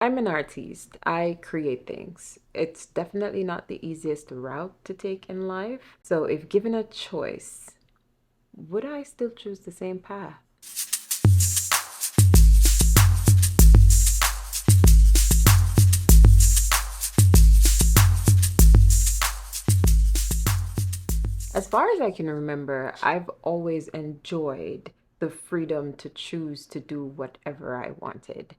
I'm an artist. I create things. It's definitely not the easiest route to take in life. So, if given a choice, would I still choose the same path? As far as I can remember, I've always enjoyed the freedom to choose to do whatever I wanted.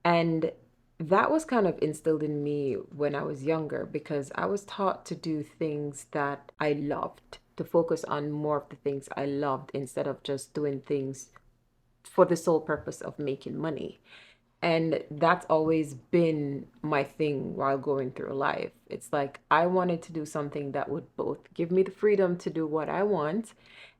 And that was kind of instilled in me when I was younger because I was taught to do things that I loved, to focus on more of the things I loved instead of just doing things for the sole purpose of making money. And that's always been my thing while going through life. It's like I wanted to do something that would both give me the freedom to do what I want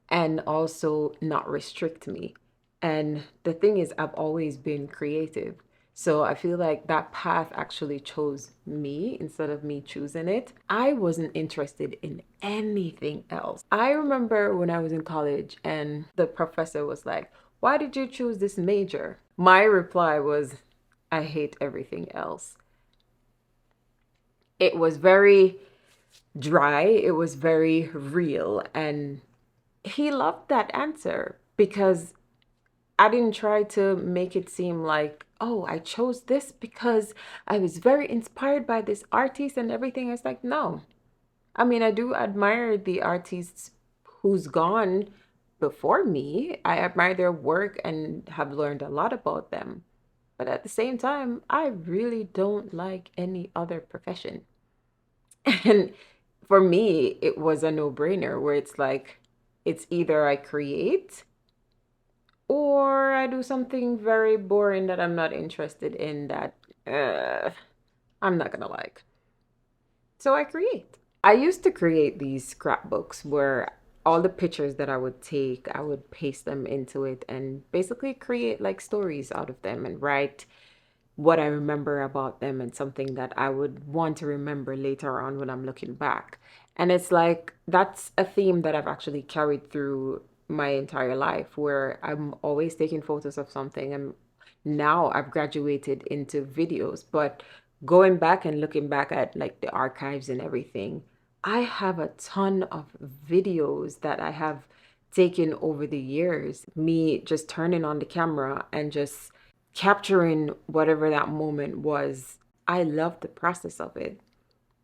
and also not restrict me. And the thing is, I've always been creative. So I feel like that path actually chose me instead of me choosing it. I wasn't interested in anything else. I remember when I was in college and the professor was like, "Why did you choose this major?" My reply was, "I hate everything else." It was very dry, it was very real, and he loved that answer because I didn't try to make it seem like, oh, I chose this because I was very inspired by this artist and everything. It's like, no. I mean, I do admire the artists who's gone before me. I admire their work and have learned a lot about them. But at the same time, I really don't like any other profession. And for me, it was a no-brainer where it's like, it's either I create or I do something very boring that I'm not interested in that uh, I'm not gonna like. So I create. I used to create these scrapbooks where all the pictures that I would take, I would paste them into it and basically create like stories out of them and write what I remember about them and something that I would want to remember later on when I'm looking back. And it's like that's a theme that I've actually carried through my entire life where I'm always taking photos of something and now I've graduated into videos, but going back and looking back at like the archives and everything, I have a ton of videos that I have taken over the years. Me just turning on the camera and just capturing whatever that moment was. I love the process of it.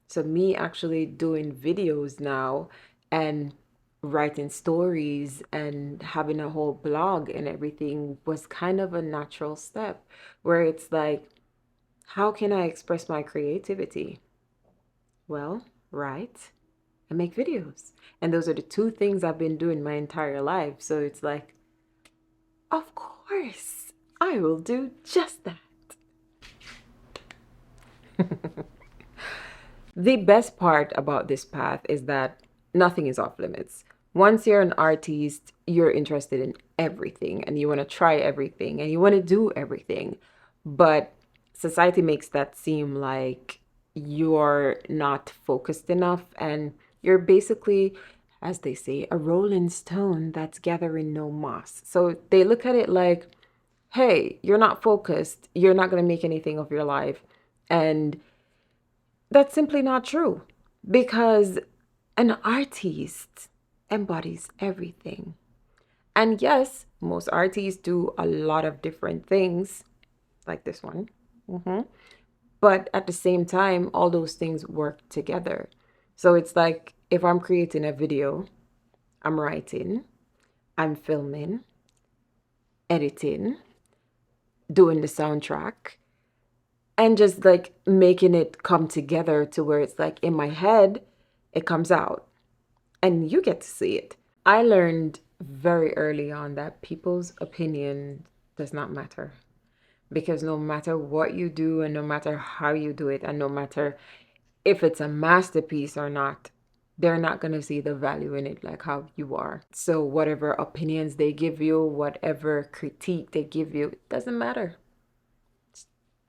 So me actually doing videos now and writing stories and having a whole blog and everything was kind of a natural step where it's like, how can I express my creativity? Well, write and make videos. And those are the two things I've been doing my entire life. So it's like, of course, I will do just that. The best part about this path is that nothing is off limits. Once you're an artist, you're interested in everything and you want to try everything and you want to do everything. But society makes that seem like you're not focused enough and you're basically, as they say, a rolling stone that's gathering no moss. So they look at it like, hey, you're not focused, you're not going to make anything of your life. And that's simply not true because an artist embodies everything. And yes, most artists do a lot of different things, like this one. Mhm. But at the same time, all those things work together. So it's like if I'm creating a video, I'm writing, I'm filming, editing, doing the soundtrack, and just like making it come together to where it's like in my head, it comes out and you get to see it. I learned very early on that people's opinion does not matter because no matter what you do and no matter how you do it and no matter if it's a masterpiece or not, they're not going to see the value in it like how you are. So whatever opinions they give you, whatever critique they give you, it doesn't matter.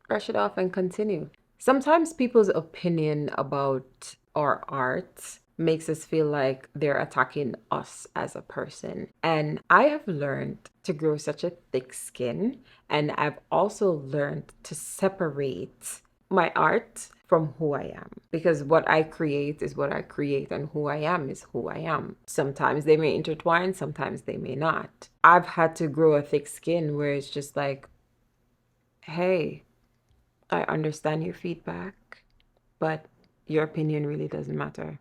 Brush it off and continue. Sometimes people's opinion about our art makes us feel like they're attacking us as a person. And I have learned to grow such a thick skin, and I've also learned to separate my art from who I am, because what I create is what I create and who I am is who I am. Sometimes they may intertwine, sometimes they may not. I've had to grow a thick skin where it's just like, hey, I understand your feedback, but your opinion really doesn't matter.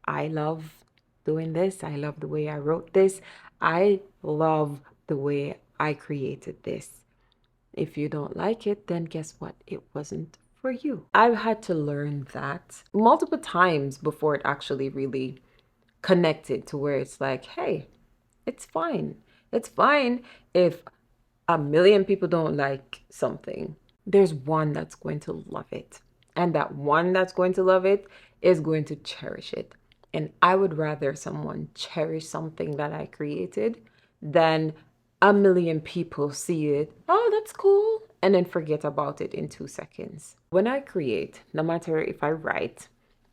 I love doing this. I love the way I wrote this. I love the way I created this. If you don't like it, then guess what? It wasn't for you. I've had to learn that multiple times before it actually really connected to where it's like, hey, it's fine. It's fine if a million people don't like something. There's one that's going to love it. And that one that's going to love it is going to cherish it. And I would rather someone cherish something that I created than a million people see it. Oh, that's cool. And then forget about it in 2 seconds. When I create, no matter if I write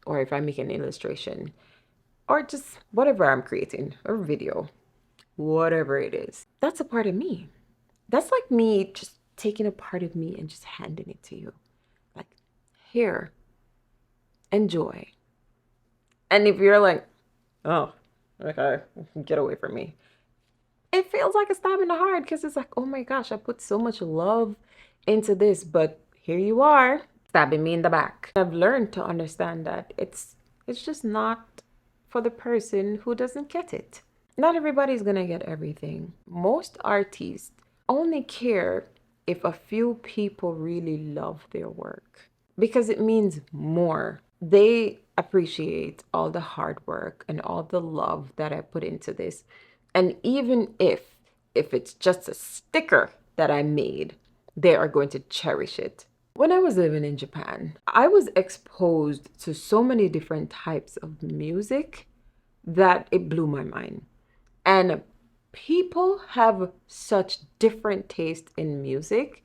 or if I make an illustration or just whatever I'm creating, or video, whatever it is, that's a part of me. That's like me just taking a part of me and just handing it to you. Like, here, enjoy. And if you're like, oh, okay, get away from me, it feels like a stab in the heart, because it's like, oh my gosh, I put so much love into this, but here you are stabbing me in the back. I've learned to understand that it's just not for the person who doesn't get it. Not everybody's gonna get everything. Most artists only care if a few people really love their work, because it means more. They appreciate all the hard work and all the love that I put into this. And even if it's just a sticker that I made, they are going to cherish it. When I was living in Japan, I was exposed to so many different types of music that it blew my mind. And people have such different taste in music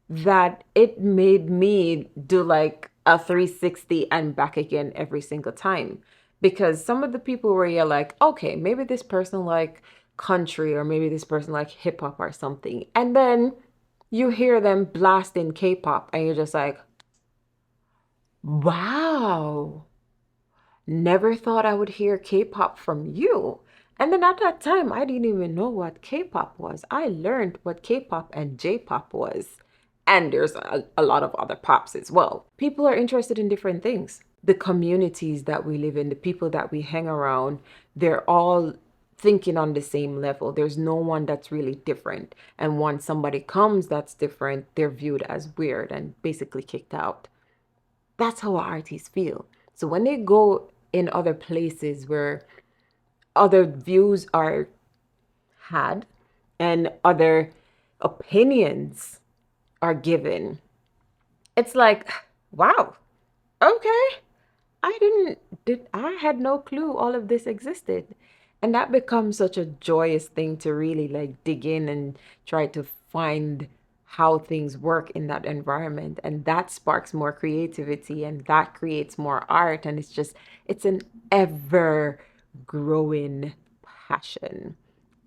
that it made me do like a 360 and back again every single time. Because some of the people where you're like, okay, maybe this person like country, or maybe this person like hip hop or something. And then you hear them blasting K-pop and you're just like, wow, never thought I would hear K-pop from you. And then at that time, I didn't even know what K-pop was. I learned what K-pop and J-pop was. And there's a lot of other pops as well. People are interested in different things. The communities that we live in, the people that we hang around, they're all thinking on the same level. There's no one that's really different. And once somebody comes that's different, they're viewed as weird and basically kicked out. That's how artists feel. So when they go in other places where other views are had and other opinions are given, it's like, wow, okay, I had no clue all of this existed. And that becomes such a joyous thing to really like dig in and try to find how things work in that environment. And that sparks more creativity and that creates more art. And it's an ever growing passion.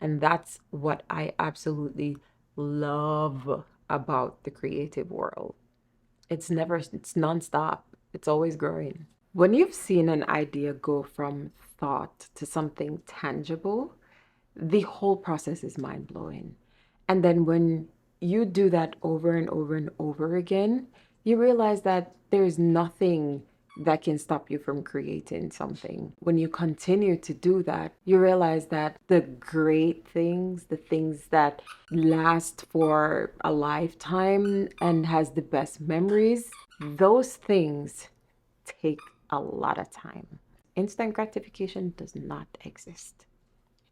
And that's what I absolutely love about the creative world. It's nonstop. It's always growing. When you've seen an idea go from thought to something tangible, the whole process is mind blowing. And then when you do that over and over and over again, you realize that there's nothing that can stop you from creating something. When you continue to do that, you realize that the great things, the things that last for a lifetime and has the best memories, those things take a lot of time. Instant gratification does not exist.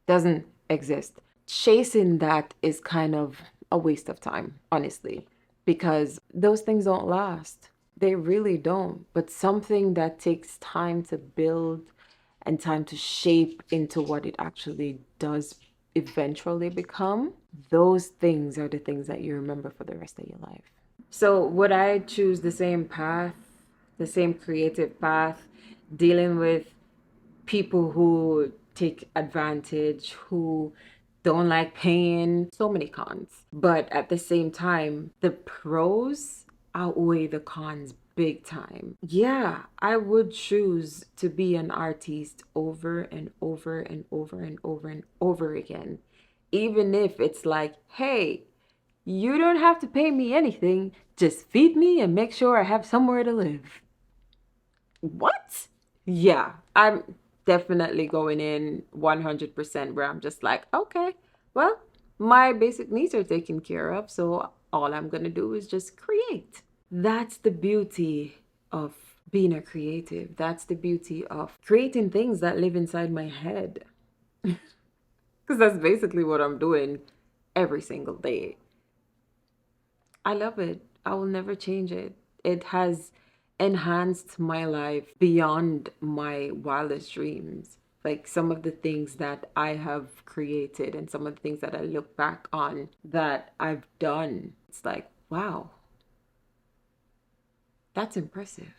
Doesn't exist. Chasing that is kind of a waste of time, honestly, because those things don't last. They really don't. But something that takes time to build and time to shape into what it actually does eventually become, those things are the things that you remember for the rest of your life. So would I choose the same path, the same creative path, dealing with people who take advantage, who don't like paying, so many cons. But at the same time, the pros outweigh the cons big time. Yeah, I would choose to be an artist over and over and over and over and over again. Even if it's like, hey, you don't have to pay me anything, just feed me and make sure I have somewhere to live. What? Yeah, I'm definitely going in 100% where I'm just like, okay, well, my basic needs are taken care of, so all I'm gonna do is just create. That's the beauty of being a creative. That's the beauty of creating things that live inside my head. Because that's basically what I'm doing every single day. I love it. I will never change it. It has enhanced my life beyond my wildest dreams. Like some of the things that I have created and some of the things that I look back on that I've done, it's like, wow, that's impressive.